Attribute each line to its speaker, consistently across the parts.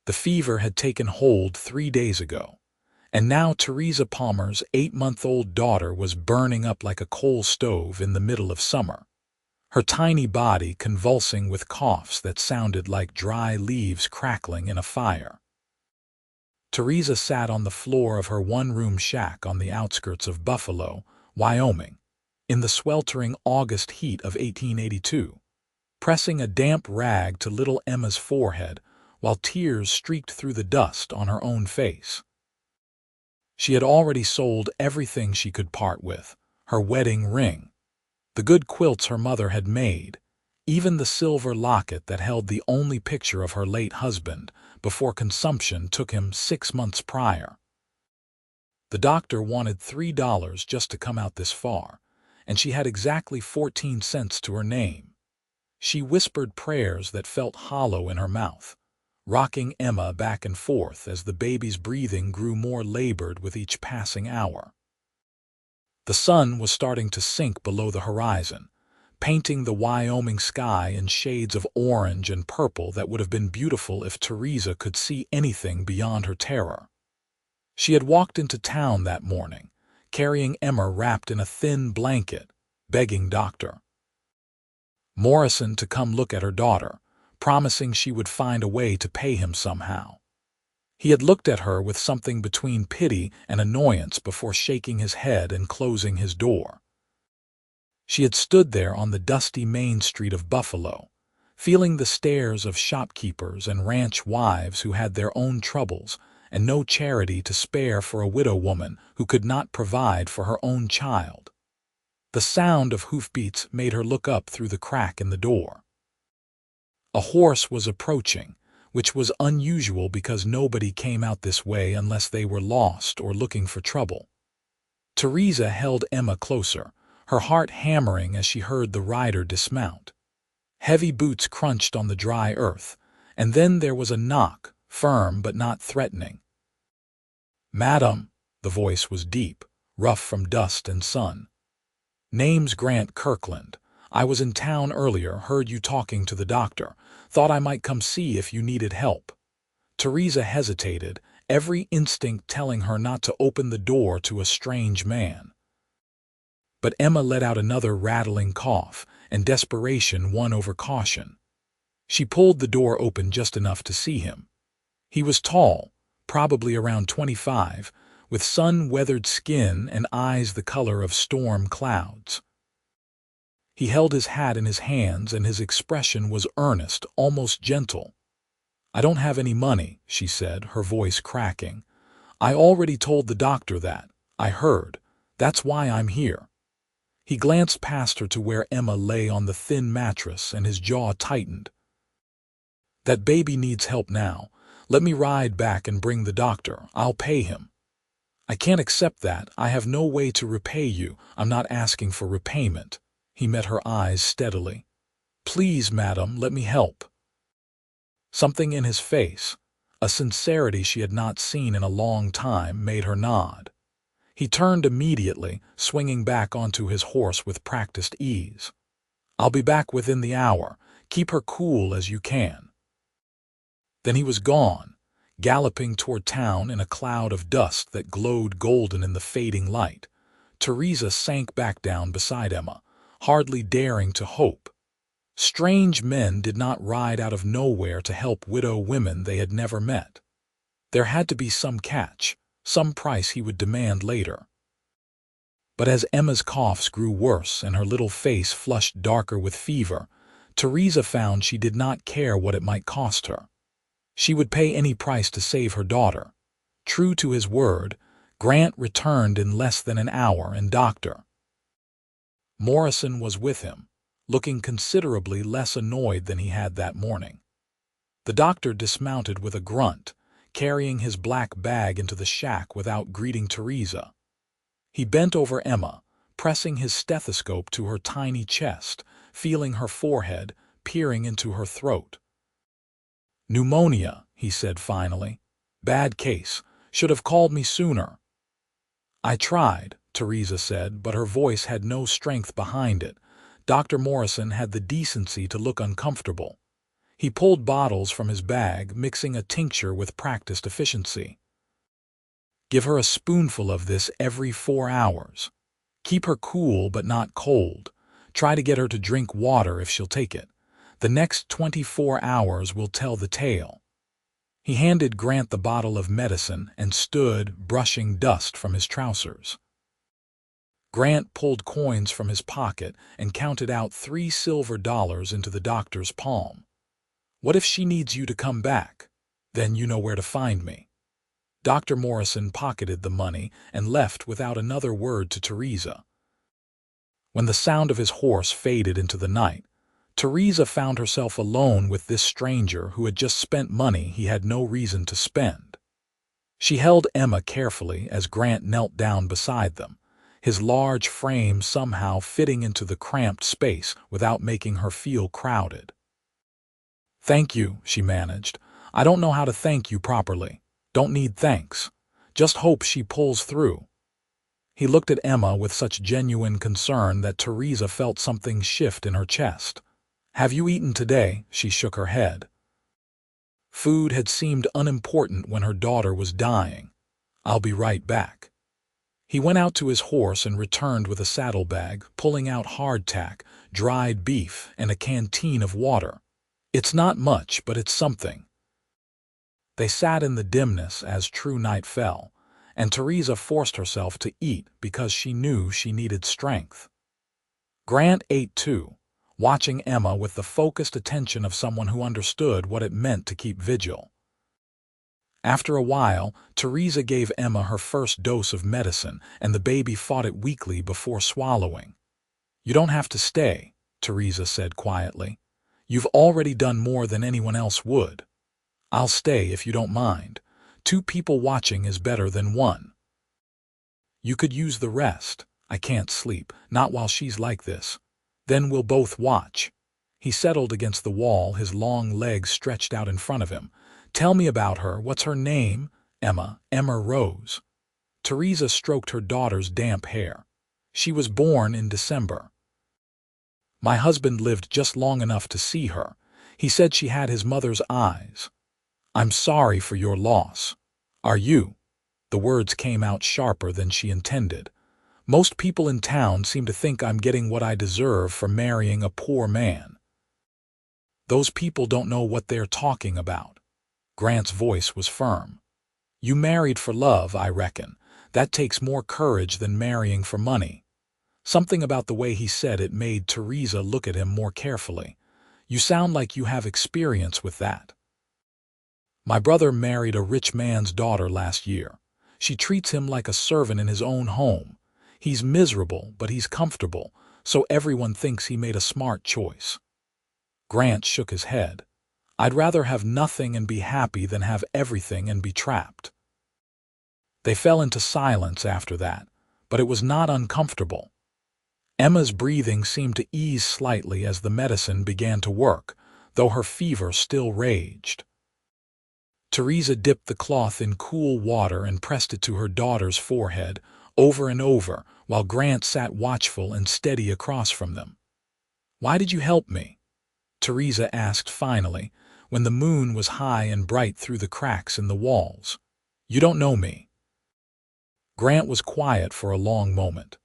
Speaker 1: The fever had taken hold 3 days ago, and now Theresa Palmer's 8-month-old daughter was burning up like a coal stove in the middle of summer, her tiny body convulsing with coughs that sounded like dry leaves crackling in a fire. Theresa sat on the floor of her one-room shack on the outskirts of Buffalo, Wyoming, in the sweltering August heat of 1882, pressing a damp rag to little Emma's forehead while tears streaked through the dust on her own face. She had already sold everything she could part with, her wedding ring, the good quilts her mother had made, even the silver locket that held the only picture of her late husband before consumption took him 6 months prior. The doctor wanted $3 just to come out this far, and she had exactly 14 cents to her name. She whispered prayers that felt hollow in her mouth, rocking Emma back and forth as the baby's breathing grew more labored with each passing hour. The sun was starting to sink below the horizon, painting the Wyoming sky in shades of orange and purple that would have been beautiful if Theresa could see anything beyond her terror. She had walked into town that morning, carrying Emma wrapped in a thin blanket, begging Dr. Morrison to come look at her daughter, promising she would find a way to pay him somehow. He had looked at her with something between pity and annoyance before shaking his head and closing his door. She had stood there on the dusty main street of Buffalo, feeling the stares of shopkeepers and ranch wives who had their own troubles and no charity to spare for a widow woman who could not provide for her own child. The sound of hoofbeats made her look up through the crack in the door. A horse was approaching, which was unusual because nobody came out this way unless they were lost or looking for trouble. Theresa held Emma closer, her heart hammering as she heard the rider dismount. Heavy boots crunched on the dry earth, and then there was a knock, firm but not threatening. "Madam," the voice was deep, rough from dust and sun. "Name's Grant Kirkland. I was in town earlier, heard you talking to the doctor, thought I might come see if you needed help." Theresa hesitated, every instinct telling her not to open the door to a strange man. But Emma let out another rattling cough, and desperation won over caution. She pulled the door open just enough to see him. He was tall, probably around 25, with sun-weathered skin and eyes the color of storm clouds. He held his hat in his hands, and his expression was earnest, almost gentle. "I don't have any money," she said, her voice cracking. "I already told the doctor that. I heard. That's why I'm here." He glanced past her to where Emma lay on the thin mattress, and his jaw tightened. "That baby needs help now. Let me ride back and bring the doctor. I'll pay him." "I can't accept that. I have no way to repay you. I'm not asking for repayment." He met her eyes steadily. "Please, madam, let me help." Something in his face, a sincerity she had not seen in a long time, made her nod. He turned immediately, swinging back onto his horse with practiced ease. "I'll be back within the hour. Keep her cool as you can." Then he was gone, galloping toward town in a cloud of dust that glowed golden in the fading light. Theresa sank back down beside Emma, hardly daring to hope. Strange men did not ride out of nowhere to help widow women they had never met. There had to be some catch, some price he would demand later. But as Emma's coughs grew worse and her little face flushed darker with fever, Theresa found she did not care what it might cost her. She would pay any price to save her daughter. True to his word, Grant returned in less than an hour, and Dr. Morrison was with him, looking considerably less annoyed than he had that morning. The doctor dismounted with a grunt, carrying his black bag into the shack without greeting Theresa. He bent over Emma, pressing his stethoscope to her tiny chest, feeling her forehead, peering into her throat. "Pneumonia," he said finally. "Bad case. Should have called me sooner." "I tried," Theresa said, but her voice had no strength behind it. Dr. Morrison had the decency to look uncomfortable. He pulled bottles from his bag, mixing a tincture with practiced efficiency. Give her a spoonful of this every 4 hours. Keep her cool but not cold. Try to get her to drink water if she'll take it. The next 24 hours will tell the tale. He handed Grant the bottle of medicine and stood, brushing dust from his trousers. Grant pulled coins from his pocket and counted out $3 silver into the doctor's palm. What if she needs you to come back? Then you know where to find me. Dr. Morrison pocketed the money and left without another word to Theresa. When the sound of his horse faded into the night, Theresa found herself alone with this stranger who had just spent money he had no reason to spend. She held Emma carefully as Grant knelt down beside them, his large frame somehow fitting into the cramped space without making her feel crowded. "Thank you," she managed. "I don't know how to thank you properly. Don't need thanks. Just hope she pulls through." He looked at Emma with such genuine concern that Theresa felt something shift in her chest. "Have you eaten today?" She shook her head. Food had seemed unimportant when her daughter was dying. "I'll be right back." He went out to his horse and returned with a saddlebag, pulling out hardtack, dried beef, and a canteen of water. "It's not much, but it's something." They sat in the dimness as true night fell, and Theresa forced herself to eat because she knew she needed strength. Grant ate too, watching Emma with the focused attention of someone who understood what it meant to keep vigil. After a while, Theresa gave Emma her first dose of medicine, and the baby fought it weakly before swallowing. "You don't have to stay," Theresa said quietly. "You've already done more than anyone else would. I'll stay if you don't mind. 2 people watching is better than 1. You could use the rest. I can't sleep, not while she's like this. Then we'll both watch." He settled against the wall, his long legs stretched out in front of him. "Tell me about her. What's her name?" "Emma. Emma Rose." Theresa stroked her daughter's damp hair. "She was born in December. My husband lived just long enough to see her. He said she had his mother's eyes. I'm sorry for your loss." "Are you?" The words came out sharper than she intended. "Most people in town seem to think I'm getting what I deserve for marrying a poor man." "Those people don't know what they're talking about." Grant's voice was firm. "You married for love, I reckon. That takes more courage than marrying for money." Something about the way he said it made Theresa look at him more carefully. "You sound like you have experience with that." "My brother married a rich man's daughter last year. She treats him like a servant in his own home. He's miserable, but he's comfortable, so everyone thinks he made a smart choice." Grant shook his head. "I'd rather have nothing and be happy than have everything and be trapped." They fell into silence after that, but it was not uncomfortable. Emma's breathing seemed to ease slightly as the medicine began to work, though her fever still raged. Theresa dipped the cloth in cool water and pressed it to her daughter's forehead, over and over, while Grant sat watchful and steady across from them. "Why did you help me?" Theresa asked finally, when the moon was high and bright through the cracks in the walls. "You don't know me." Grant was quiet for a long moment.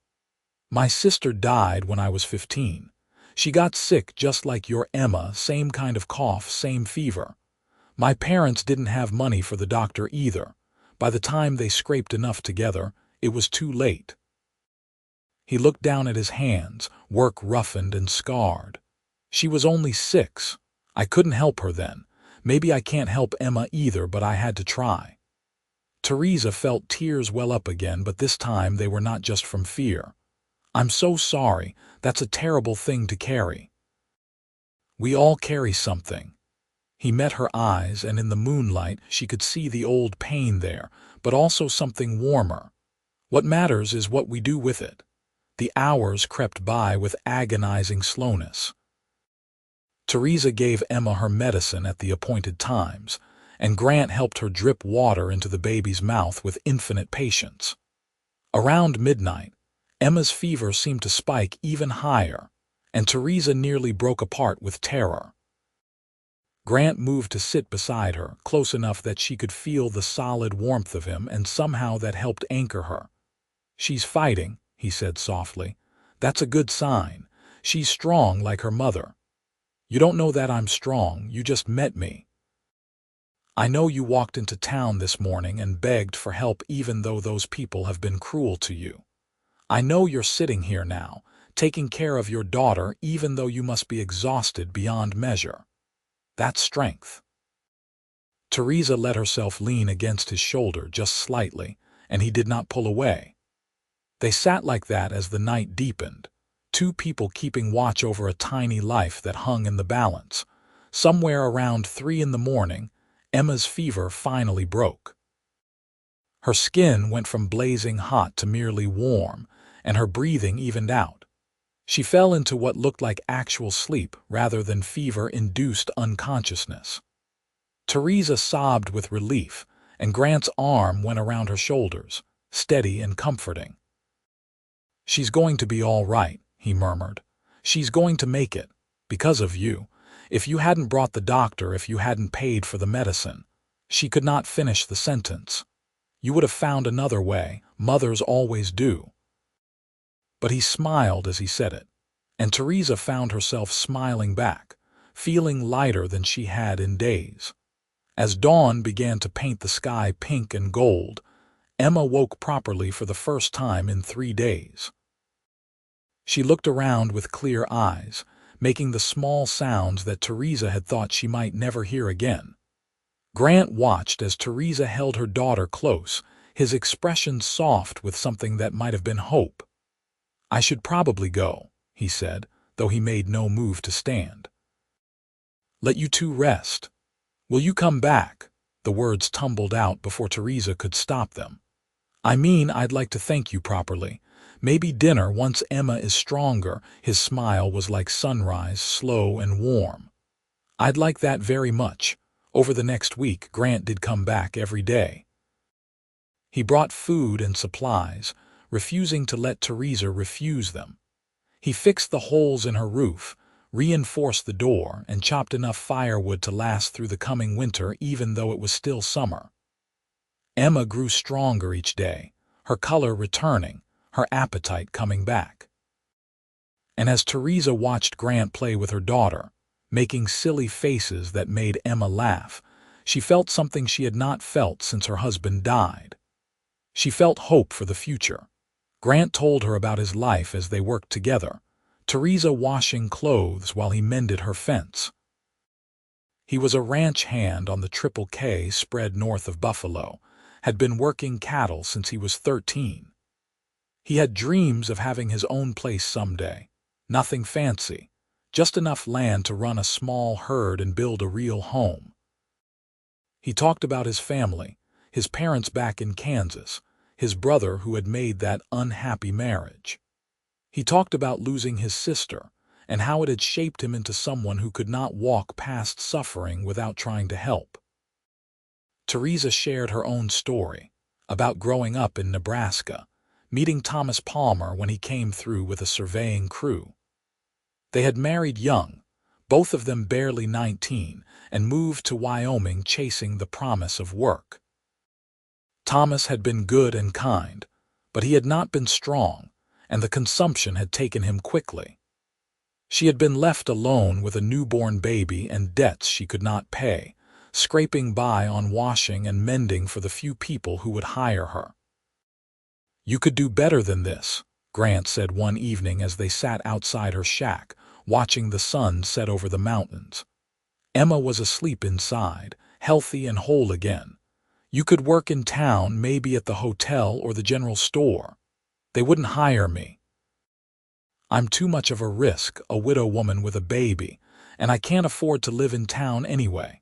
Speaker 1: "My sister died when I was 15. She got sick just like your Emma, same kind of cough, same fever. My parents didn't have money for the doctor either. By the time they scraped enough together, it was too late." He looked down at his hands, work roughened and scarred. "She was only 6. I couldn't help her then. Maybe I can't help Emma either, but I had to try." Theresa felt tears well up again, but this time they were not just from fear. "I'm so sorry. That's a terrible thing to carry." "We all carry something." He met her eyes, and in the moonlight she could see the old pain there, but also something warmer. "What matters is what we do with it." The hours crept by with agonizing slowness. Theresa gave Emma her medicine at the appointed times, and Grant helped her drip water into the baby's mouth with infinite patience. Around midnight, Emma's fever seemed to spike even higher, and Theresa nearly broke apart with terror. Grant moved to sit beside her, close enough that she could feel the solid warmth of him, and somehow that helped anchor her. "She's fighting," he said softly. "That's a good sign. She's strong like her mother. You don't know that I'm strong, you just met me. I know you walked into town this morning and begged for help even though those people have been cruel to you. I know you're sitting here now, taking care of your daughter even though you must be exhausted beyond measure. That's strength." Theresa let herself lean against his shoulder just slightly, and he did not pull away. They sat like that as the night deepened, two people keeping watch over a tiny life that hung in the balance. Somewhere around 3 in the morning, Emma's fever finally broke. Her skin went from blazing hot to merely warm, and her breathing evened out. She fell into what looked like actual sleep rather than fever-induced unconsciousness. Theresa sobbed with relief, and Grant's arm went around her shoulders, steady and comforting. "She's going to be all right," he murmured. "She's going to make it, because of you. If you hadn't brought the doctor, if you hadn't paid for the medicine." She could not finish the sentence. "You would have found another way. Mothers always do." But he smiled as he said it, and Theresa found herself smiling back, feeling lighter than she had in days. As dawn began to paint the sky pink and gold, Emma woke properly for the first time in 3 days. She looked around with clear eyes, making the small sounds that Theresa had thought she might never hear again. Grant watched as Theresa held her daughter close, his expression soft with something that might have been hope. "I should probably go," he said, though he made no move to stand. "Let you two rest. Will you come back?" The words tumbled out before Theresa could stop them. "I mean, I'd like to thank you properly. Maybe dinner once Emma is stronger." His smile was like sunrise, slow and warm. "I'd like that very much." Over the next week, Grant did come back every day. He brought food and supplies, refusing to let Theresa refuse them. He fixed the holes in her roof, reinforced the door, and chopped enough firewood to last through the coming winter even though it was still summer. Emma grew stronger each day, her color returning, her appetite coming back. And as Theresa watched Grant play with her daughter, making silly faces that made Emma laugh, she felt something she had not felt since her husband died. She felt hope for the future. Grant told her about his life as they worked together, Theresa washing clothes while he mended her fence. He was a ranch hand on the Triple K spread north of Buffalo, had been working cattle since he was 13. He had dreams of having his own place someday, nothing fancy, just enough land to run a small herd and build a real home. He talked about his family, his parents back in Kansas, his brother who had made that unhappy marriage. He talked about losing his sister and how it had shaped him into someone who could not walk past suffering without trying to help. Theresa shared her own story about growing up in Nebraska, meeting Thomas Palmer when he came through with a surveying crew. They had married young, both of them barely 19, and moved to Wyoming chasing the promise of work. Thomas had been good and kind, but he had not been strong, and the consumption had taken him quickly. She had been left alone with a newborn baby and debts she could not pay, scraping by on washing and mending for the few people who would hire her. "You could do better than this," Grant said one evening as they sat outside her shack, watching the sun set over the mountains. Emma was asleep inside, healthy and whole again. "You could work in town, maybe at the hotel or the general store. They wouldn't hire me. I'm too much of a risk, a widow woman with a baby, and I can't afford to live in town anyway."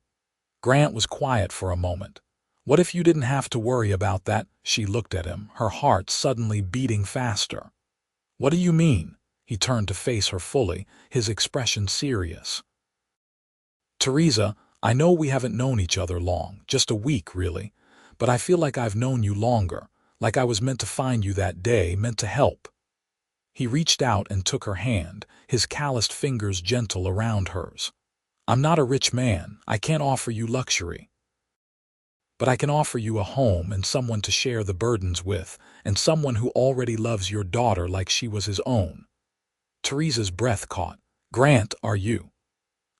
Speaker 1: Grant was quiet for a moment. "What if you didn't have to worry about that?" She looked at him, her heart suddenly beating faster. "What do you mean?" He turned to face her fully, his expression serious. "Theresa, I know we haven't known each other long, just a week really, but I feel like I've known you longer, like I was meant to find you that day, meant to help." He reached out and took her hand, his calloused fingers gentle around hers. I'm not a rich man. I can't offer you luxury. But I can offer you a home and someone to share the burdens with, and someone who already loves your daughter like she was his own. Theresa's breath caught. Grant, are you?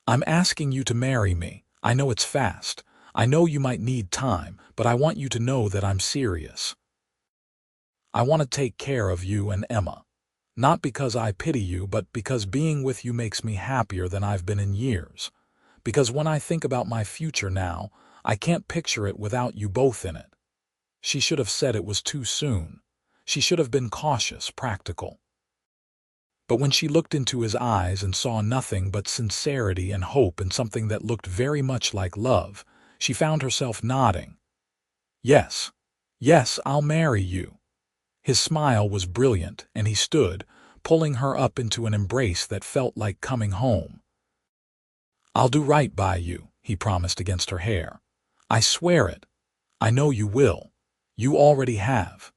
Speaker 1: I'm asking you to marry me. I know it's fast. I know you might need time, but I want you to know that I'm serious. I want to take care of you and Emma. Not because I pity you, but because being with you makes me happier than I've been in years. Because when I think about my future now, I can't picture it without you both in it. She should have said it was too soon. She should have been cautious, practical. But when she looked into his eyes and saw nothing but sincerity and hope and something that looked very much like love, she found herself nodding. Yes, yes, I'll marry you. His smile was brilliant, and he stood, pulling her up into an embrace that felt like coming home. I'll do right by you, he promised against her hair. I swear it. I know you will. You already have.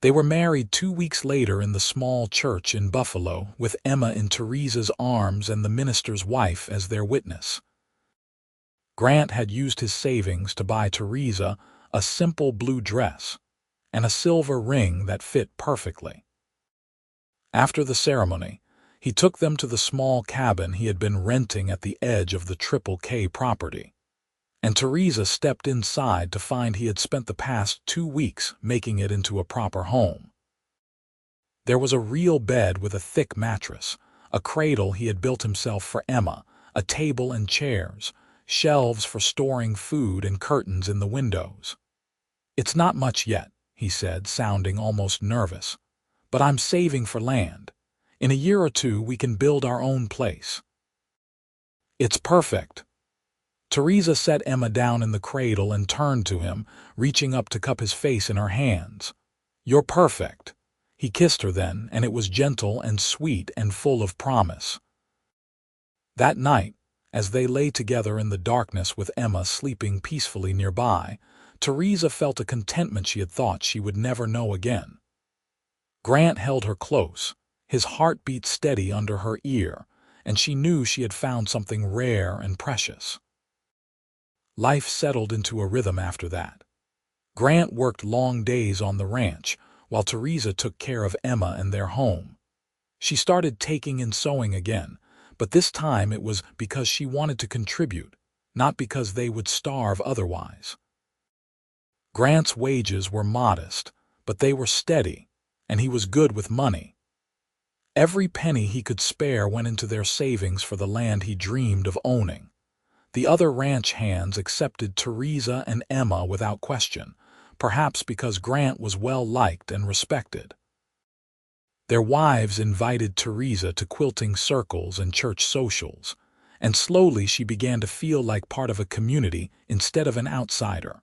Speaker 1: They were married 2 weeks later in the small church in Buffalo, with Emma in Theresa's arms and the minister's wife as their witness. Grant had used his savings to buy Theresa a simple blue dress and a silver ring that fit perfectly. After the ceremony, he took them to the small cabin he had been renting at the edge of the Triple K property. And Theresa stepped inside to find he had spent the past 2 weeks making it into a proper home. There was a real bed with a thick mattress, a cradle he had built himself for Emma, a table and chairs, shelves for storing food and curtains in the windows. It's not much yet, he said, sounding almost nervous, but I'm saving for land. In a year or 2 we can build our own place. It's perfect. Theresa set Emma down in the cradle and turned to him, reaching up to cup his face in her hands. You're perfect. He kissed her then, and it was gentle and sweet and full of promise. That night, as they lay together in the darkness with Emma sleeping peacefully nearby, Theresa felt a contentment she had thought she would never know again. Grant held her close, his heart beat steady under her ear, and she knew she had found something rare and precious. Life settled into a rhythm after that. Grant worked long days on the ranch, while Theresa took care of Emma and their home. She started taking in sewing again, but this time it was because she wanted to contribute, not because they would starve otherwise. Grant's wages were modest, but they were steady, and he was good with money. Every penny he could spare went into their savings for the land he dreamed of owning. The other ranch hands accepted Theresa and Emma without question, perhaps because Grant was well-liked and respected. Their wives invited Theresa to quilting circles and church socials, and slowly she began to feel like part of a community instead of an outsider.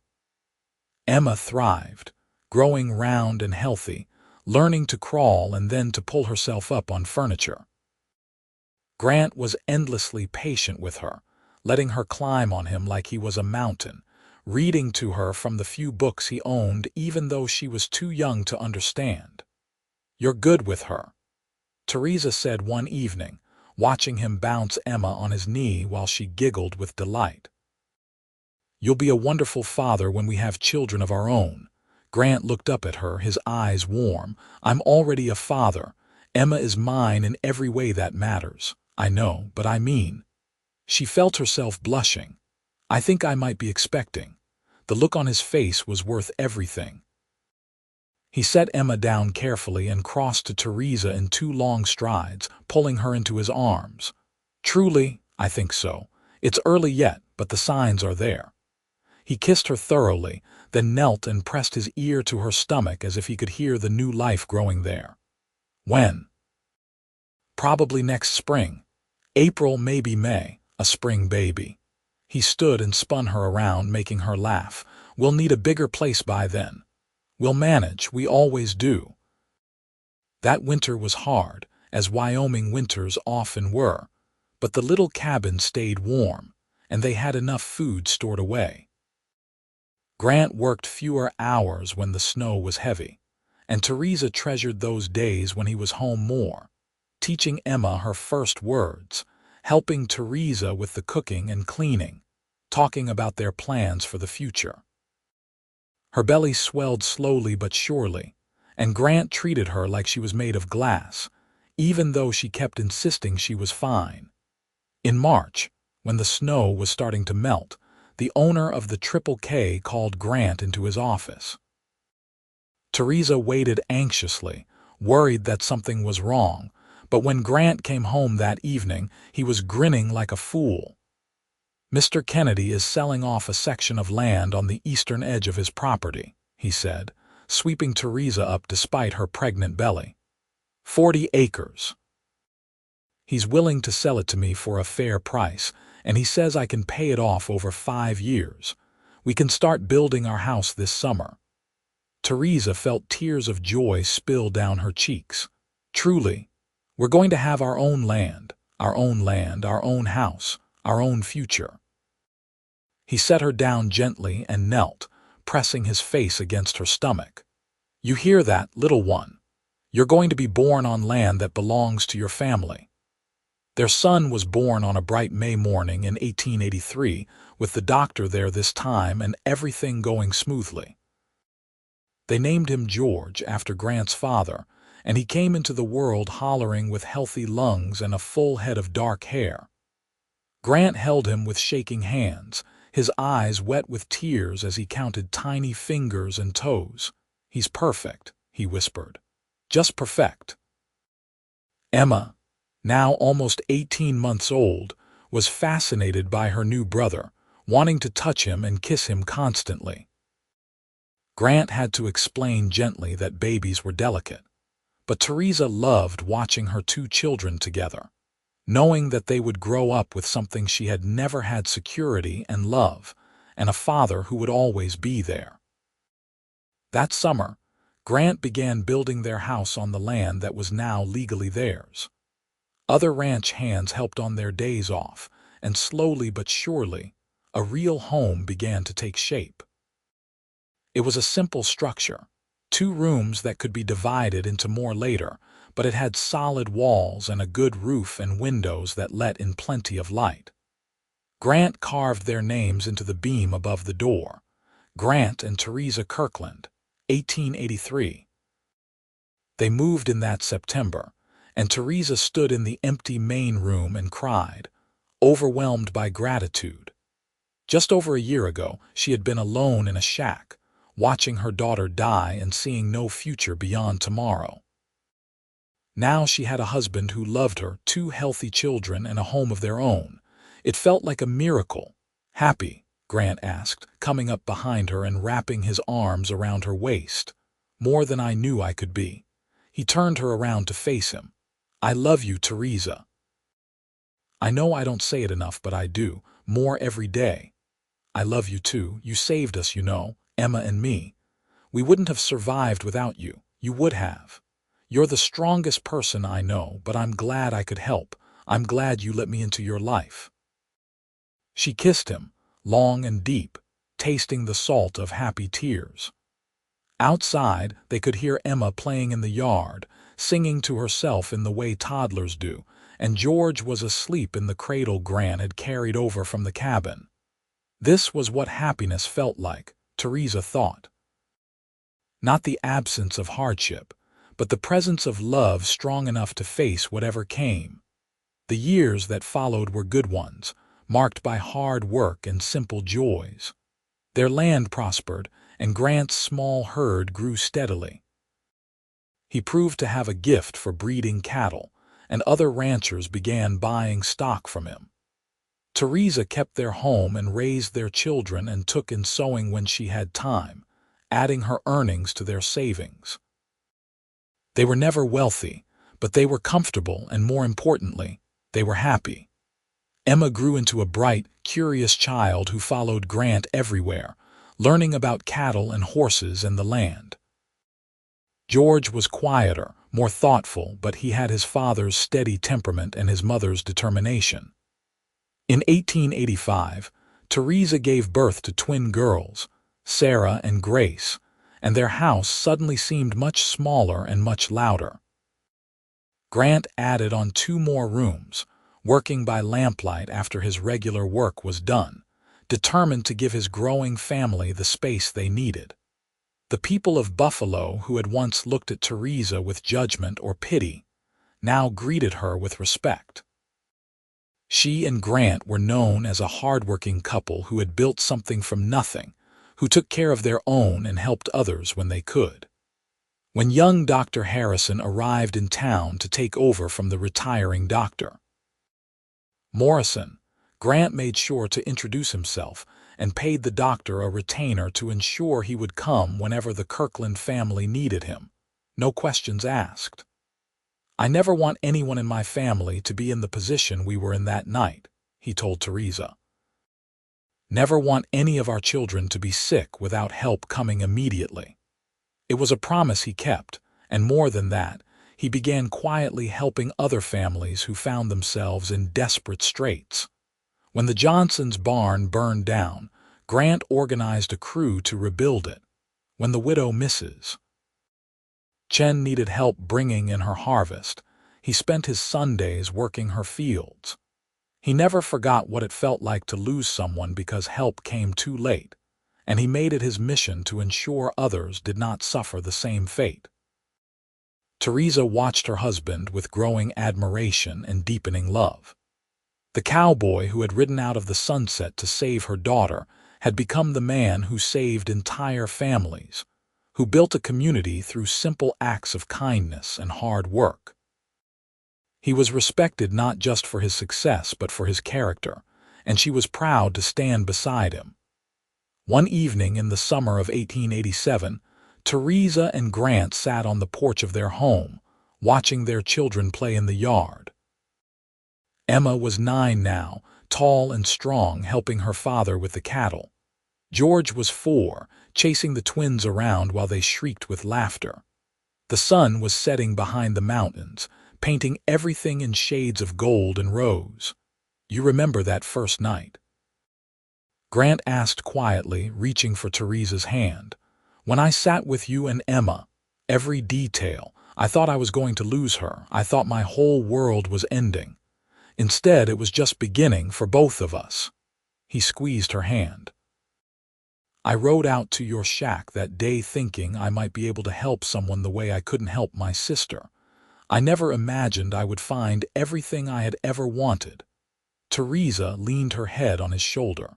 Speaker 1: Emma thrived, growing round and healthy, learning to crawl and then to pull herself up on furniture. Grant was endlessly patient with her, letting her climb on him like he was a mountain, reading to her from the few books he owned even though she was too young to understand. You're good with her, Theresa said one evening, watching him bounce Emma on his knee while she giggled with delight. You'll be a wonderful father when we have children of our own. Grant looked up at her, his eyes warm. I'm already a father. Emma is mine in every way that matters. I know, but I mean. She felt herself blushing. I think I might be expecting. The look on his face was worth everything. He set Emma down carefully and crossed to Theresa in 2 long strides, pulling her into his arms. Truly, I think so. It's early yet, but the signs are there. He kissed her thoroughly, then knelt and pressed his ear to her stomach as if he could hear the new life growing there. When? Probably next spring. April, maybe May, a spring baby. He stood and spun her around, making her laugh. We'll need a bigger place by then. We'll manage, we always do. That winter was hard, as Wyoming winters often were, but the little cabin stayed warm, and they had enough food stored away. Grant worked fewer hours when the snow was heavy, and Theresa treasured those days when he was home more, teaching Emma her first words, helping Theresa with the cooking and cleaning, talking about their plans for the future. Her belly swelled slowly but surely, and Grant treated her like she was made of glass, even though she kept insisting she was fine. In March, when the snow was starting to melt, the owner of the Triple K called Grant into his office. Theresa waited anxiously, worried that something was wrong, but when Grant came home that evening, he was grinning like a fool. "Mr. Kennedy is selling off a section of land on the eastern edge of his property," he said, sweeping Theresa up despite her pregnant belly. 40 acres. He's willing to sell it to me for a fair price, and he says I can pay it off over 5 years. We can start building our house this summer. Theresa felt tears of joy spill down her cheeks. Truly, we're going to have our own land, our own house, our own future. He set her down gently and knelt, pressing his face against her stomach. "You hear that, little one? You're going to be born on land that belongs to your family." Their son was born on a bright May morning in 1883, with the doctor there this time and everything going smoothly. They named him George after Grant's father, and he came into the world hollering with healthy lungs and a full head of dark hair. Grant held him with shaking hands, his eyes wet with tears as he counted tiny fingers and toes. "He's perfect," he whispered. "Just perfect." Emma, now almost 18 months old, was fascinated by her new brother, wanting to touch him and kiss him constantly. Grant had to explain gently that babies were delicate, but Theresa loved watching her 2 children together, knowing that they would grow up with something she had never had: security and love, and a father who would always be there. That summer, Grant began building their house on the land that was now legally theirs. Other ranch hands helped on their days off, and slowly but surely, a real home began to take shape. It was a simple structure, 2 rooms that could be divided into more later, but it had solid walls and a good roof and windows that let in plenty of light. Grant carved their names into the beam above the door: Grant and Theresa Kirkland, 1883. They moved in that September, and Theresa stood in the empty main room and cried, overwhelmed by gratitude. Just over a year ago, she had been alone in a shack, watching her daughter die and seeing no future beyond tomorrow. Now she had a husband who loved her, 2 healthy children, and a home of their own. It felt like a miracle. "Happy?" Grant asked, coming up behind her and wrapping his arms around her waist. "More than I knew I could be." He turned her around to face him. "I love you, Theresa. I know I don't say it enough, but I do, more every day. I love you too. You saved us, you know, Emma and me. We wouldn't have survived without you. You would have. You're the strongest person I know, but I'm glad I could help. I'm glad you let me into your life." She kissed him, long and deep, tasting the salt of happy tears. Outside, they could hear Emma playing in the yard, singing to herself in the way toddlers do, and George was asleep in the cradle Grant had carried over from the cabin. This was what happiness felt like, Theresa thought. Not the absence of hardship, but the presence of love strong enough to face whatever came. The years that followed were good ones, marked by hard work and simple joys. Their land prospered, and Grant's small herd grew steadily. He proved to have a gift for breeding cattle, and other ranchers began buying stock from him. Theresa kept their home and raised their children and took in sewing when she had time, adding her earnings to their savings. They were never wealthy, but they were comfortable, and more importantly, they were happy. Emma grew into a bright, curious child who followed Grant everywhere, learning about cattle and horses and the land. George was quieter, more thoughtful, but he had his father's steady temperament and his mother's determination. In 1885, Theresa gave birth to 2 girls, Sarah and Grace, and their house suddenly seemed much smaller and much louder. Grant added on 2 more rooms, working by lamplight after his regular work was done, determined to give his growing family the space they needed. The people of Buffalo, who had once looked at Theresa with judgment or pity, now greeted her with respect. She and Grant were known as a hardworking couple who had built something from nothing, who took care of their own and helped others when they could. When young Dr. Harrison arrived in town to take over from the retiring Dr. Morrison, Grant made sure to introduce himself and paid the doctor a retainer to ensure he would come whenever the Kirkland family needed him. No questions asked. "I never want anyone in my family to be in the position we were in that night," he told Theresa. "Never want any of our children to be sick without help coming immediately." It was a promise he kept, and more than that, he began quietly helping other families who found themselves in desperate straits. When the Johnsons' barn burned down, Grant organized a crew to rebuild it. When the widow Mrs. Chen needed help bringing in her harvest, he spent his Sundays working her fields. He never forgot what it felt like to lose someone because help came too late, and he made it his mission to ensure others did not suffer the same fate. Theresa watched her husband with growing admiration and deepening love. The cowboy who had ridden out of the sunset to save her daughter had become the man who saved entire families, who built a community through simple acts of kindness and hard work. He was respected not just for his success but for his character, and she was proud to stand beside him. One evening in the summer of 1887, Theresa and Grant sat on the porch of their home, watching their children play in the yard. Emma was 9 now, tall and strong, helping her father with the cattle. George was 4, chasing the twins around while they shrieked with laughter. The sun was setting behind the mountains, painting everything in shades of gold and rose. "You remember that first night?" Grant asked quietly, reaching for Theresa's hand. "When I sat with you and Emma, every detail, I thought I was going to lose her. I thought my whole world was ending. Instead, it was just beginning for both of us." He squeezed her hand. "I rode out to your shack that day thinking I might be able to help someone the way I couldn't help my sister. I never imagined I would find everything I had ever wanted." Theresa leaned her head on his shoulder.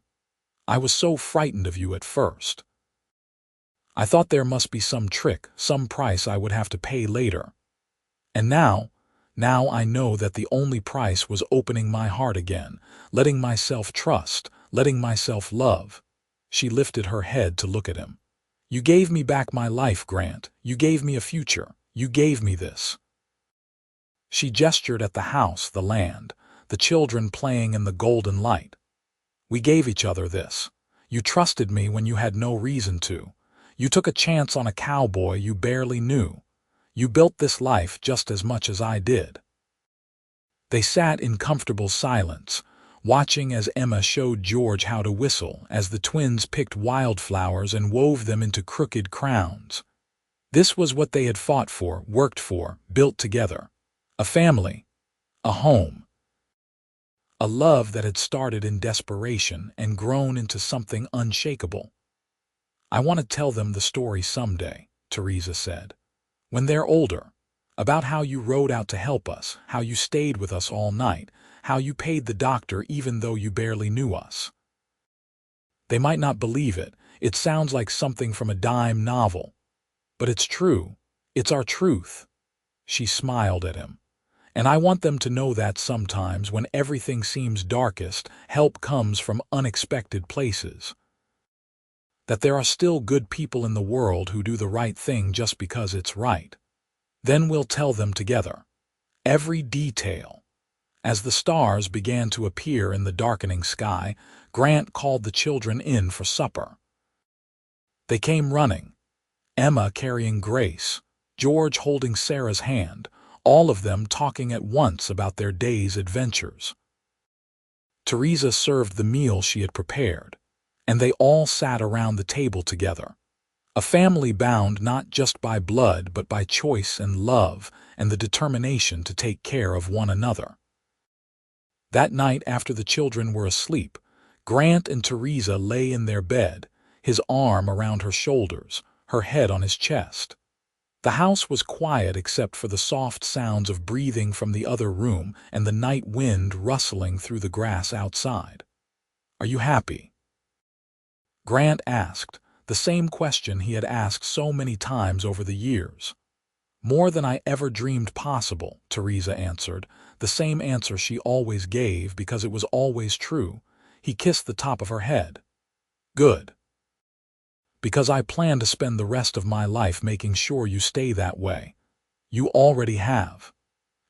Speaker 1: "I was so frightened of you at first. I thought there must be some trick, some price I would have to pay later. And now I know that the only price was opening my heart again, letting myself trust, letting myself love." She lifted her head to look at him. "You gave me back my life, Grant. You gave me a future. You gave me this." She gestured at the house, the land, the children playing in the golden light. "We gave each other this. You trusted me when you had no reason to. You took a chance on a cowboy you barely knew. You built this life just as much as I did." They sat in comfortable silence, watching as Emma showed George how to whistle, as the twins picked wildflowers and wove them into crooked crowns. This was what they had fought for, worked for, built together. A family, a home, a love that had started in desperation and grown into something unshakable. "I want to tell them the story someday," Theresa said. "When they're older, about how you rode out to help us, how you stayed with us all night, how you paid the doctor even though you barely knew us. They might not believe it. It sounds like something from a dime novel. But it's true. It's our truth." She smiled at him. "And I want them to know that sometimes when everything seems darkest, help comes from unexpected places. That there are still good people in the world who do the right thing just because it's right. Then we'll tell them together. Every detail." As the stars began to appear in the darkening sky, Grant called the children in for supper. They came running, Emma carrying Grace, George holding Sarah's hand, all of them talking at once about their day's adventures. Theresa served the meal she had prepared, and they all sat around the table together. A family bound not just by blood but by choice and love and the determination to take care of one another. That night, after the children were asleep, Grant and Theresa lay in their bed, his arm around her shoulders, her head on his chest. The house was quiet except for the soft sounds of breathing from the other room and the night wind rustling through the grass outside. "Are you happy?" Grant asked, the same question he had asked so many times over the years. "More than I ever dreamed possible," Theresa answered, the same answer she always gave because it was always true. He kissed the top of her head. "Good. Because I plan to spend the rest of my life making sure you stay that way. You already have."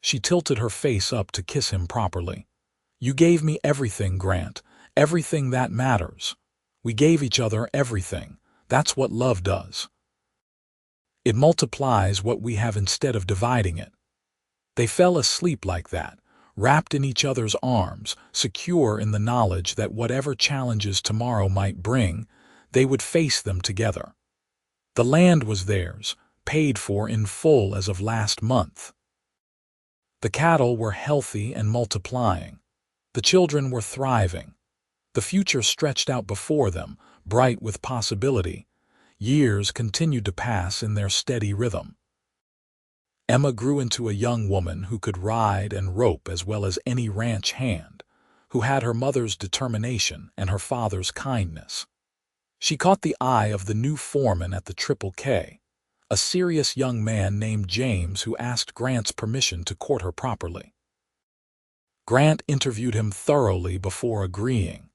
Speaker 1: She tilted her face up to kiss him properly. "You gave me everything, Grant, everything that matters. We gave each other everything. That's what love does. It multiplies what we have instead of dividing it." They fell asleep like that, wrapped in each other's arms, secure in the knowledge that whatever challenges tomorrow might bring, they would face them together. The land was theirs, paid for in full as of last month. The cattle were healthy and multiplying. The children were thriving. The future stretched out before them, bright with possibility. Years continued to pass in their steady rhythm. Emma grew into a young woman who could ride and rope as well as any ranch hand, who had her mother's determination and her father's kindness. She caught the eye of the new foreman at the Triple K, a serious young man named James who asked Grant's permission to court her properly. Grant interviewed him thoroughly before agreeing,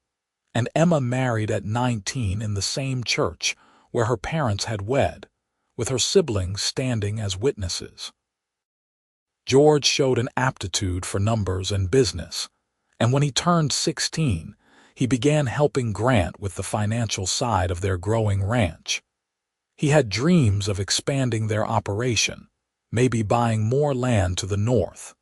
Speaker 1: and Emma married at 19 in the same church where her parents had wed, with her siblings standing as witnesses. George showed an aptitude for numbers and business, and when he turned 16, he began helping Grant with the financial side of their growing ranch. He had dreams of expanding their operation, maybe buying more land to the north.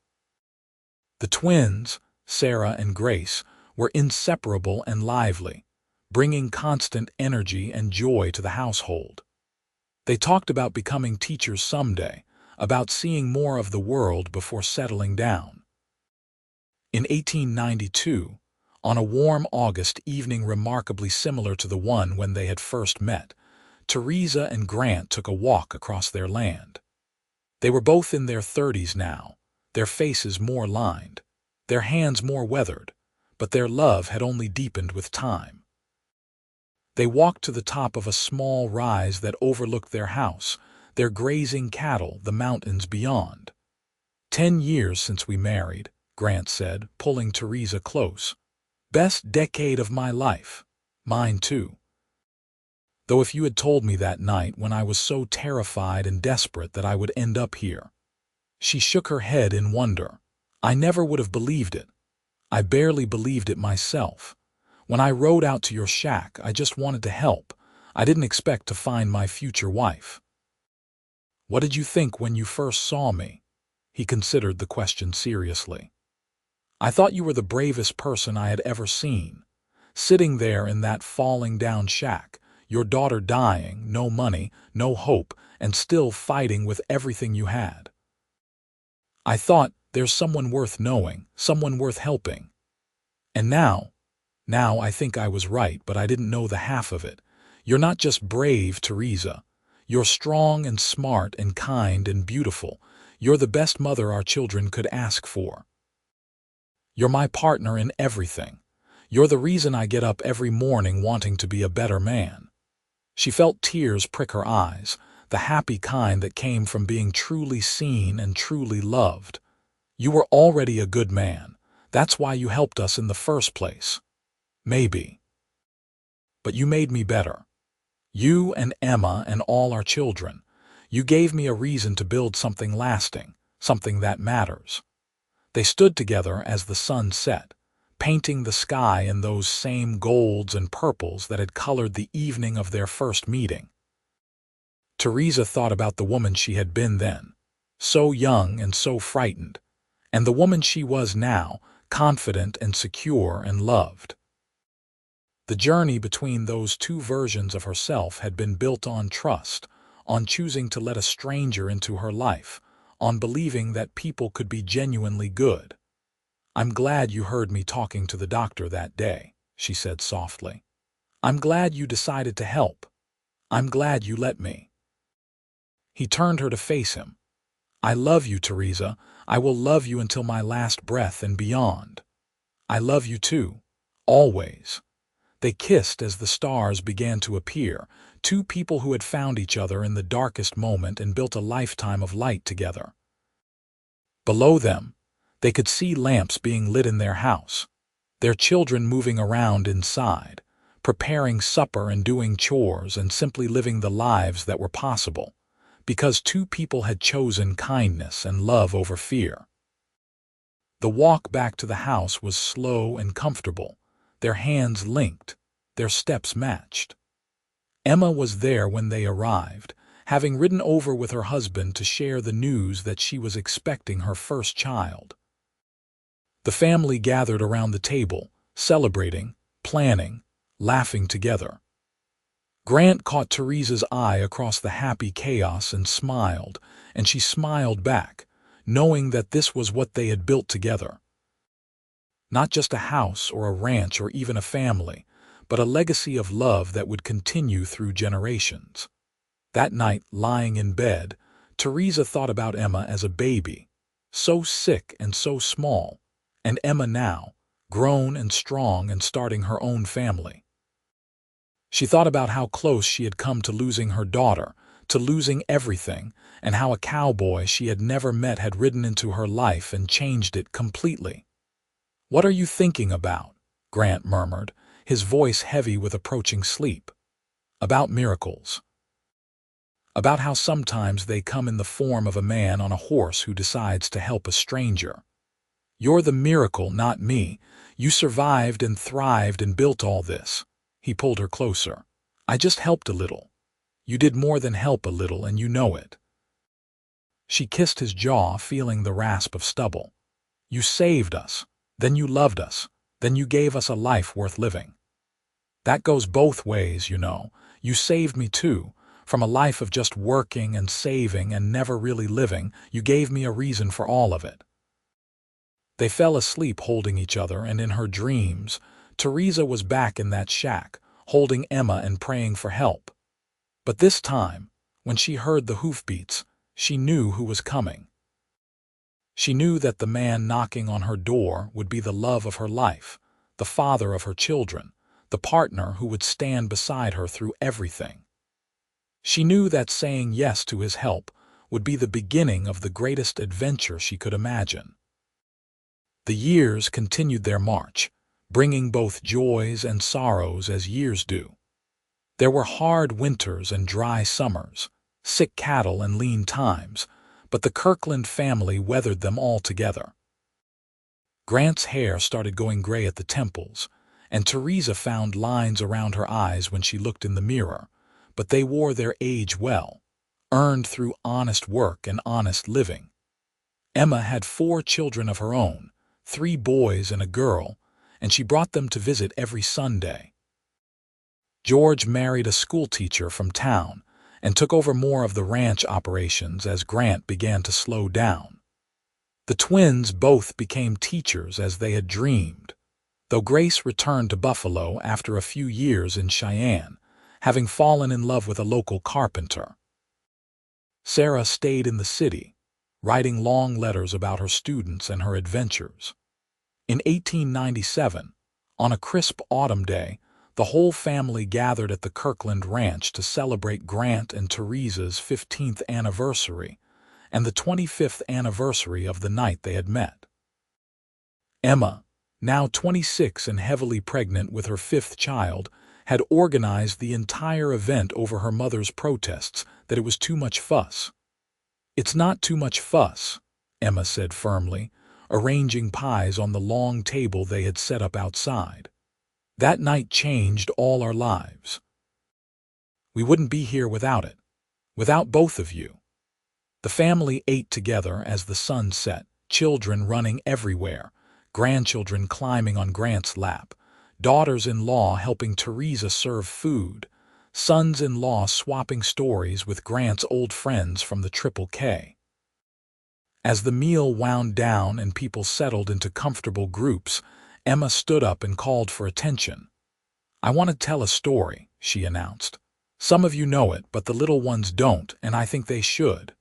Speaker 1: The twins, Sarah and Grace, were inseparable and lively, bringing constant energy and joy to the household. They talked about becoming teachers someday, about seeing more of the world before settling down. In 1892, on a warm August evening remarkably similar to the one when they had first met, Theresa and Grant took a walk across their land. They were both in their 30s now, their faces more lined, their hands more weathered, but their love had only deepened with time. They walked to the top of a small rise that overlooked their house, their grazing cattle, the mountains beyond. 10 years since we married," Grant said, pulling Theresa close. "Best decade of my life. Mine too. Though if you had told me that night when I was so terrified and desperate that I would end up here." She shook her head in wonder. "I never would have believed it. I barely believed it myself. When I rode out to your shack, I just wanted to help. I didn't expect to find my future wife." "What did you think when you first saw me?" He considered the question seriously. "I thought you were the bravest person I had ever seen. Sitting there in that falling-down shack, your daughter dying, no money, no hope, and still fighting with everything you had. I thought, there's someone worth knowing, someone worth helping. And now I think I was right, but I didn't know the half of it. You're not just brave, Theresa. You're strong and smart and kind and beautiful. You're the best mother our children could ask for. You're my partner in everything. You're the reason I get up every morning wanting to be a better man." She felt tears prick her eyes, the happy kind that came from being truly seen and truly loved. "You were already a good man. That's why you helped us in the first place. Maybe. But you made me better. You and Emma and all our children. You gave me a reason to build something lasting, something that matters." They stood together as the sun set, painting the sky in those same golds and purples that had colored the evening of their first meeting. Theresa thought about the woman she had been then, so young and so frightened, and the woman she was now, confident and secure and loved. The journey between those two versions of herself had been built on trust, on choosing to let a stranger into her life, on believing that people could be genuinely good. "I'm glad you heard me talking to the doctor that day," she said softly. "I'm glad you decided to help. I'm glad you let me." He turned her to face him. "I love you, Theresa. I will love you until my last breath and beyond. I love you too. Always." They kissed as the stars began to appear, two people who had found each other in the darkest moment and built a lifetime of light together. Below them, they could see lamps being lit in their house, their children moving around inside, preparing supper and doing chores and simply living the lives that were possible, because two people had chosen kindness and love over fear. The walk back to the house was slow and comfortable, their hands linked, their steps matched. Emma was there when they arrived, having ridden over with her husband to share the news that she was expecting her first child. The family gathered around the table, celebrating, planning, laughing together. Grant caught Theresa's eye across the happy chaos and she smiled back, knowing that this was what they had built together. Not just a house or a ranch or even a family, but a legacy of love that would continue through generations. That night, lying in bed, Theresa thought about Emma as a baby, so sick and so small, and Emma now, grown and strong and starting her own family. She thought about how close she had come to losing her daughter, to losing everything, and how a cowboy she had never met had ridden into her life and changed it completely. "What are you thinking about?" Grant murmured, his voice heavy with approaching sleep. "About miracles. About how sometimes they come in the form of a man on a horse who decides to help a stranger. You're the miracle, not me. You survived and thrived and built all this." He pulled her closer. "I just helped a little. You did more than help a little, and you know it." She kissed his jaw, feeling the rasp of stubble. "You saved us. Then you loved us. Then you gave us a life worth living. That goes both ways, you know. You saved me too. From a life of just working and saving and never really living, you gave me a reason for all of it." They fell asleep holding each other, and in her dreams, Theresa was back in that shack, holding Emma and praying for help. But this time, when she heard the hoofbeats, she knew who was coming. She knew that the man knocking on her door would be the love of her life, the father of her children, the partner who would stand beside her through everything. She knew that saying yes to his help would be the beginning of the greatest adventure she could imagine. The years continued their march, bringing both joys and sorrows as years do. There were hard winters and dry summers, sick cattle and lean times, but the Kirkland family weathered them all together. Grant's hair started going gray at the temples, and Theresa found lines around her eyes when she looked in the mirror, but they wore their age well, earned through honest work and honest living. Emma had 4 children of her own, 3 boys and a girl, and she brought them to visit every Sunday. George married a schoolteacher from town and took over more of the ranch operations as Grant began to slow down. The twins both became teachers as they had dreamed, though Grace returned to Buffalo after a few years in Cheyenne, having fallen in love with a local carpenter. Sarah stayed in the city, writing long letters about her students and her adventures. In 1897, on a crisp autumn day, the whole family gathered at the Kirkland Ranch to celebrate Grant and Theresa's 15th anniversary and the 25th anniversary of the night they had met. Emma, now 26 and heavily pregnant with her 5th child, had organized the entire event over her mother's protests that it was too much fuss. "It's not too much fuss," Emma said firmly, arranging pies on the long table they had set up outside. "That night changed all our lives. We wouldn't be here without it, without both of you." The family ate together as the sun set, children running everywhere, grandchildren climbing on Grant's lap, daughters-in-law helping Theresa serve food, sons-in-law swapping stories with Grant's old friends from the Triple K. As the meal wound down and people settled into comfortable groups, Emma stood up and called for attention. "I want to tell a story," she announced. "Some of you know it, but the little ones don't, and I think they should."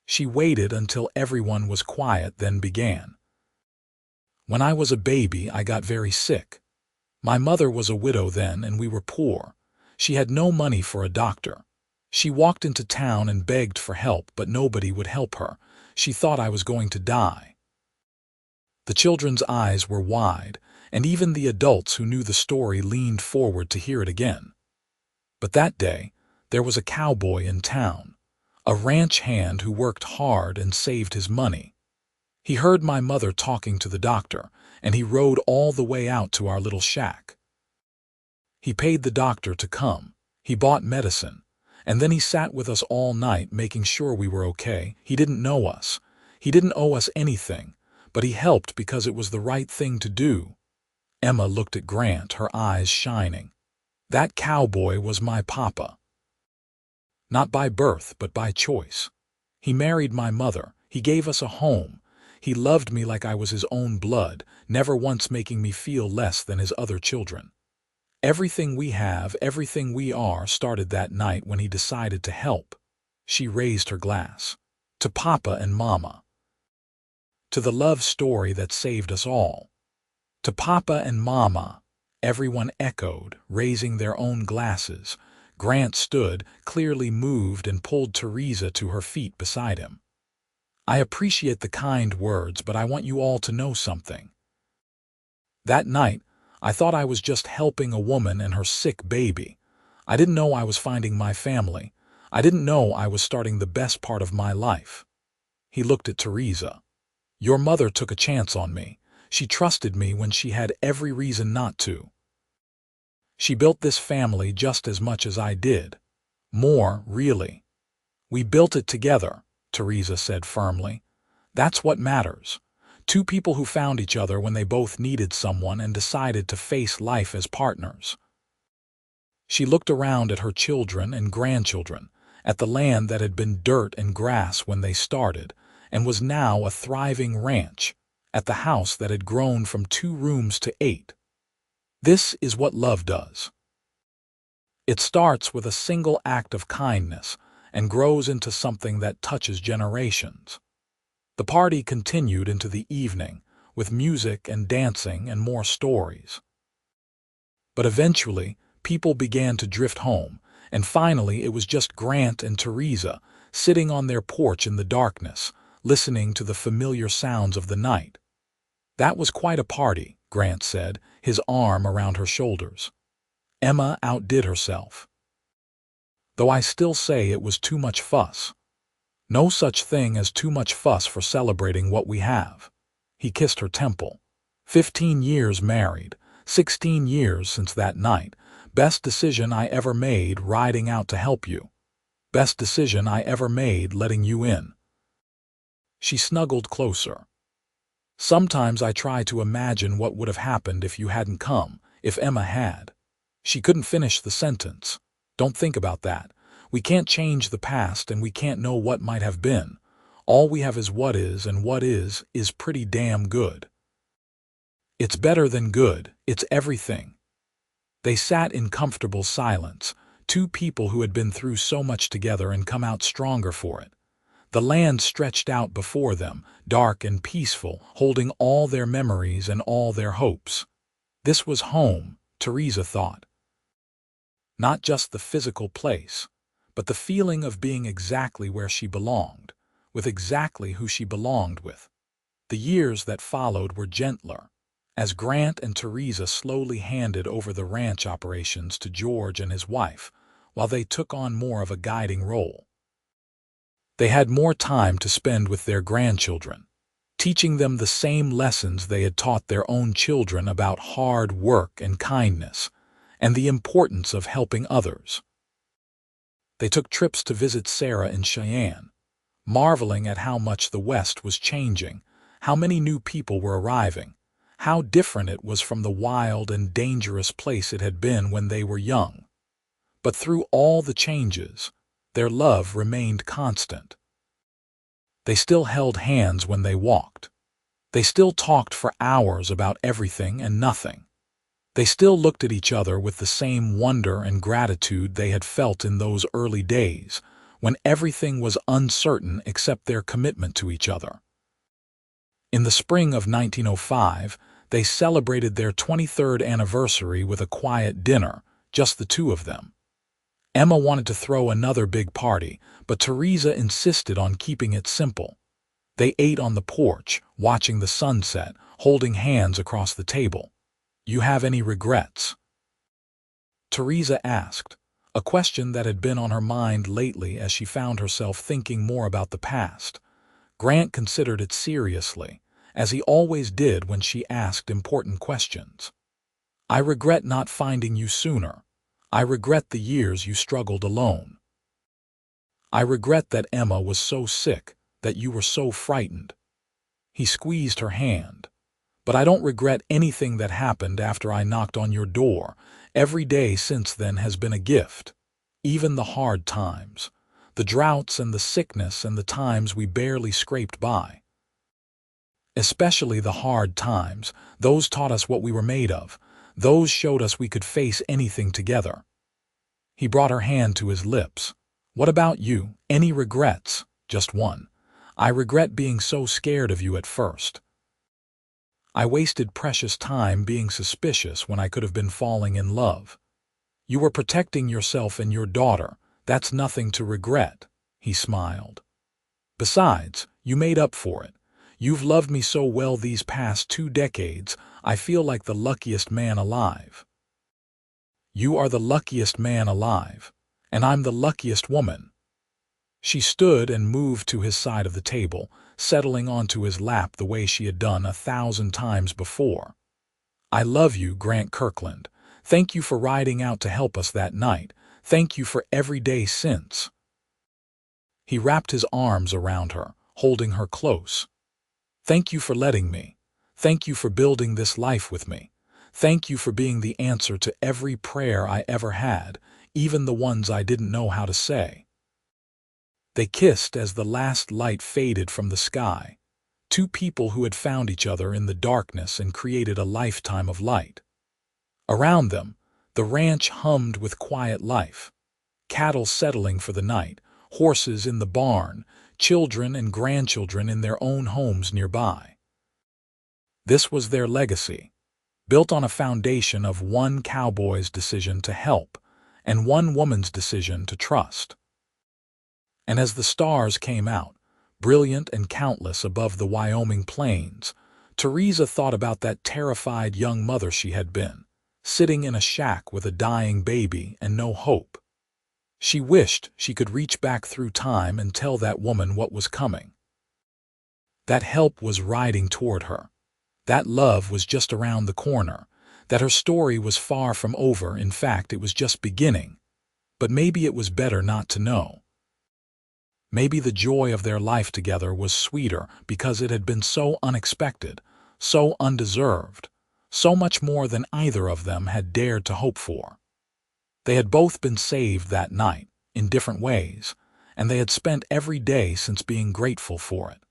Speaker 1: She waited until everyone was quiet, then began. "When I was a baby, I got very sick. My mother was a widow then, and we were poor. She had no money for a doctor. She walked into town and begged for help, but nobody would help her. She thought I was going to die." The children's eyes were wide, and even the adults who knew the story leaned forward to hear it again. But that day, there was a cowboy in town, a ranch hand who worked hard and saved his money. He heard my mother talking to the doctor, and he rode all the way out to our little shack. He paid the doctor to come. He bought medicine, and then he sat with us all night making sure we were okay. He didn't know us. He didn't owe us anything, but he helped because it was the right thing to do. Emma looked at Grant, her eyes shining. "That cowboy was my papa. Not by birth, but by choice. He married my mother. He gave us a home. He loved me like I was his own blood, never once making me feel less than his other children. Everything we have, everything we are, started that night when he decided to help." She raised her glass. "To Papa and Mama. To the love story that saved us all." "To Papa and Mama," everyone echoed, raising their own glasses. Grant stood, clearly moved, and pulled Theresa to her feet beside him. "I appreciate the kind words, but I want you all to know something. That night, I thought I was just helping a woman and her sick baby. I didn't know I was finding my family. I didn't know I was starting the best part of my life." He looked at Theresa. "Your mother took a chance on me. She trusted me when she had every reason not to. She built this family just as much as I did. More, really. We built it together," Theresa said firmly. "That's what matters. Two people who found each other when they both needed someone and decided to face life as partners." She looked around at her children and grandchildren, at the land that had been dirt and grass when they started, and was now a thriving ranch, at the house that had grown from 2 rooms to 8. This is what love does. It starts with a single act of kindness and grows into something that touches generations. The party continued into the evening, with music and dancing and more stories. But eventually, people began to drift home, and finally it was just Grant and Theresa sitting on their porch in the darkness, listening to the familiar sounds of the night. "That was quite a party," Grant said, his arm around her shoulders. "Emma outdid herself. Though I still say it was too much fuss. No such thing as too much fuss for celebrating what we have." He kissed her temple. 15 years married, 16 years since that night. Best decision I ever made riding out to help you. Best decision I ever made letting you in." She snuggled closer. "Sometimes I try to imagine what would have happened if you hadn't come, if Emma had." She couldn't finish the sentence. "Don't think about that. We can't change the past, and we can't know what might have been. All we have is what is, and what is pretty damn good. It's better than good, it's everything." They sat in comfortable silence, two people who had been through so much together and come out stronger for it. The land stretched out before them, dark and peaceful, holding all their memories and all their hopes. This was home, Theresa thought. Not just the physical place, but the feeling of being exactly where she belonged, with exactly who she belonged with. The years that followed were gentler, as Grant and Theresa slowly handed over the ranch operations to George and his wife, while they took on more of a guiding role. They had more time to spend with their grandchildren, teaching them the same lessons they had taught their own children about hard work and kindness, and the importance of helping others. They took trips to visit Sarah in Cheyenne, marveling at how much the West was changing, how many new people were arriving, how different it was from the wild and dangerous place it had been when they were young. But through all the changes, their love remained constant. They still held hands when they walked. They still talked for hours about everything and nothing. They still looked at each other with the same wonder and gratitude they had felt in those early days, when everything was uncertain except their commitment to each other. In the spring of 1905, they celebrated their 23rd anniversary with a quiet dinner, just the two of them. Emma wanted to throw another big party, but Theresa insisted on keeping it simple. They ate on the porch, watching the sunset, holding hands across the table. "You have any regrets?" Theresa asked, a question that had been on her mind lately as she found herself thinking more about the past. Grant considered it seriously, as he always did when she asked important questions. "I regret not finding you sooner. I regret the years you struggled alone. I regret that Emma was so sick, that you were so frightened." He squeezed her hand. "But I don't regret anything that happened after I knocked on your door. Every day since then has been a gift. Even the hard times. The droughts and the sickness and the times we barely scraped by. Especially the hard times. Those taught us what we were made of. Those showed us we could face anything together." He brought her hand to his lips. "What about you? Any regrets?" "Just one. I regret being so scared of you at first. I wasted precious time being suspicious when I could have been falling in love. You were protecting yourself and your daughter. That's nothing to regret." He smiled. "Besides, you made up for it. You've loved me so well these past 2 decades, I feel like the luckiest man alive." "You are the luckiest man alive, and I'm the luckiest woman." She stood and moved to his side of the table, settling onto his lap the way she had done 1,000 times before. "I love you, Grant Kirkland. Thank you for riding out to help us that night. Thank you for every day since." He wrapped his arms around her, holding her close. "Thank you for letting me. Thank you for building this life with me. Thank you for being the answer to every prayer I ever had, even the ones I didn't know how to say." They kissed as the last light faded from the sky, two people who had found each other in the darkness and created a lifetime of light. Around them, the ranch hummed with quiet life. Cattle settling for the night, horses in the barn, children and grandchildren in their own homes nearby. This was their legacy, built on a foundation of one cowboy's decision to help and one woman's decision to trust. And as the stars came out, brilliant and countless above the Wyoming plains, Theresa thought about that terrified young mother she had been, sitting in a shack with a dying baby and no hope. She wished she could reach back through time and tell that woman what was coming. That help was riding toward her. That love was just around the corner. That her story was far from over. In fact, it was just beginning. But maybe it was better not to know. Maybe the joy of their life together was sweeter because it had been so unexpected, so undeserved, so much more than either of them had dared to hope for. They had both been saved that night, in different ways, and they had spent every day since being grateful for it.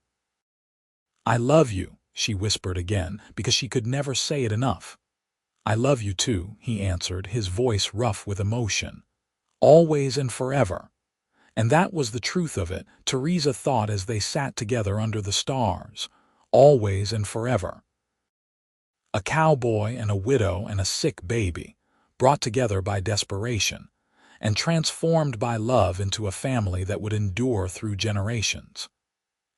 Speaker 1: "I love you," she whispered again, because she could never say it enough. "I love you too," he answered, his voice rough with emotion. "Always and forever." And that was the truth of it, Theresa thought as they sat together under the stars. Always and forever. A cowboy and a widow and a sick baby, brought together by desperation, and transformed by love into a family that would endure through generations.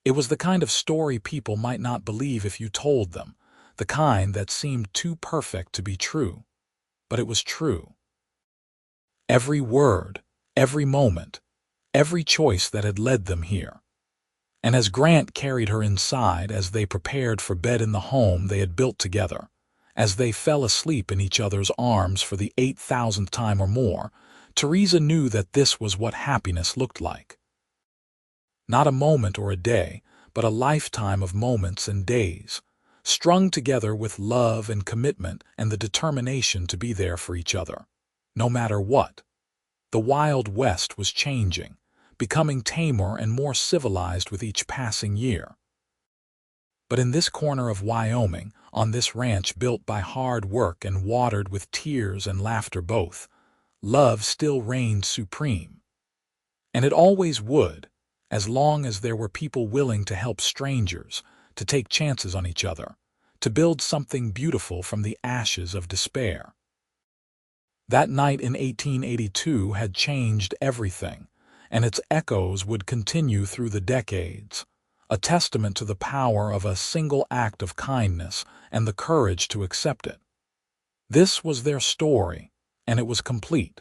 Speaker 1: It was the kind of story people might not believe if you told them, the kind that seemed too perfect to be true. But it was true. Every word, every moment, every choice that had led them here. And as Grant carried her inside, as they prepared for bed in the home they had built together, as they fell asleep in each other's arms for the 8,000th time or more, Theresa knew that this was what happiness looked like. Not a moment or a day, but a lifetime of moments and days, strung together with love and commitment and the determination to be there for each other, no matter what. The Wild West was changing, becoming tamer and more civilized with each passing year. But in this corner of Wyoming, on this ranch built by hard work and watered with tears and laughter both, love still reigned supreme. And it always would, as long as there were people willing to help strangers, to take chances on each other, to build something beautiful from the ashes of despair. That night in 1882 had changed everything, and its echoes would continue through the decades, a testament to the power of a single act of kindness and the courage to accept it. This was their story, and it was complete.